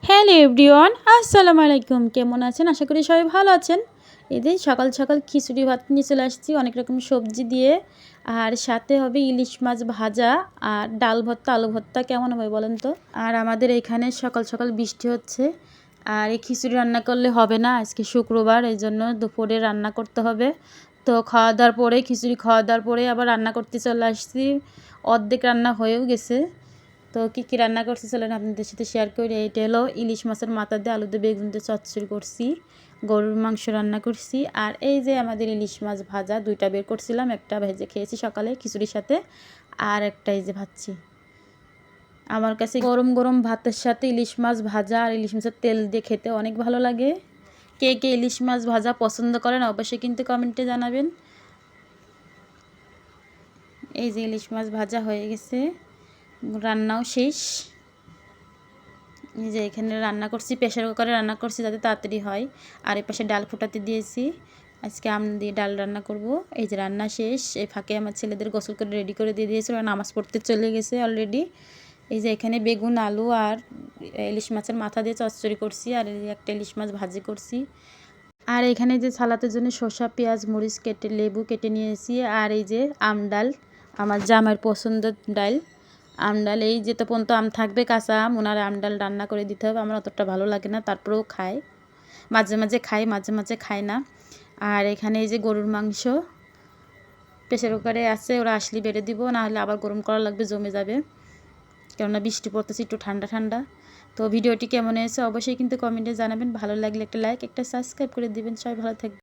Hello everyone, আসসালামু আলাইকুম। কেমন আছেন? আশা করি সবাই ভালো আছেন। এই যে সকাল সকাল খিচুড়ি ভাত নিয়ে চলে আসছি অনেক রকম সবজি দিয়ে, আর সাথে হবে ইলিশ মাছ ভাজা আর ডাল ভর্তা, আলু ভর্তা। কেমন হবে বলেন তো? আর আমাদের এখানে সকাল সকাল বৃষ্টি হচ্ছে, আর এই খিচুড়ি রান্না করলে হবে না, আজকে শুক্রবার, এই জন্য দুপুরে রান্না করতে হবে। তো খাওয়া দাওয়ার পরে, খিচুড়ি খাওয়া দাওয়ার পরে আবার রান্না করতে চলে আসছি। অর্ধেক রান্না হয়েও গেছে। তো কী রান্না করছি চলেন আপনাদের সাথে শেয়ার করি। এইটা হলো ইলিশ মাছের মাথা দিয়ে আলু দিয়ে বেগুন দিয়ে চচ্চড়ি করছি, গরুর মাংস রান্না করছি, আর এই যে আমাদের ইলিশ মাছ ভাজা, দুইটা বের করছিলাম, একটা ভেজে খেয়েছি সকালে খিচুড়ির সাথে, আর একটা এই যে ভাজছি। আমার কাছে গরম গরম ভাতের সাথে ইলিশ মাছ ভাজা আর ইলিশ মাছের তেল দিয়ে খেতে অনেক ভালো লাগে। কে কে ইলিশ মাছ ভাজা পছন্দ করেন অবশ্যই কিন্তু কমেন্টে জানাবেন। এই যে ইলিশ মাছ ভাজা হয়ে গেছে, রান্নাও শেষ। এই যে এখানে রান্না করছি, প্রেশার কুকারে রান্না করছি যাতে তাড়াতাড়ি হয়। আর এই পাশে ডাল ফোটাতে দিয়েছি, আজকে আম দিয়ে ডাল রান্না করব। এই যে রান্না শেষ, এই ফাঁকে আমার ছেলেদের গোসল করে রেডি করে দিয়ে দিয়েছিল, নামাজ পড়তে চলে গেছে অলরেডি। এই যে এখানে বেগুন, আলু আর ইলিশ মাছের মাথা দিয়ে চচ্চড়ি করছি, আর একটা ইলিশ মাছ ভাজি করছি। আর এখানে যে সালাতের জন্য শসা, পেঁয়াজ, মরিচ কেটে, লেবু কেটে নিয়েছি। আর এই যে আম ডাল, আমার জামাইয়ের পছন্দের ডাল আম ডাল। এই যেতে পর্যন্ত আম থাকবে কাঁচা আম, ওনার আম ডাল রান্না করে দিতে হবে। আমার অতটা ভালো লাগে না, তারপরেও খাই, মাঝে মাঝে খাই, মাঝে মাঝে খাই না। আর এখানে এই যে গরুর মাংস প্রেশার কুকারে আছে, ওরা আসলে বেড়ে দিব, না হলে আবার গরম করা লাগবে, জমে যাবে, কেননা বৃষ্টি পড়তেছে, একটু ঠান্ডা ঠান্ডা। তো ভিডিওটি কেমন হয়েছে অবশ্যই কিন্তু কমেন্টে জানাবেন। ভালো লাগলে একটা লাইক, একটা সাবস্ক্রাইব করে দিবেন। সবাই ভালো থাকবে।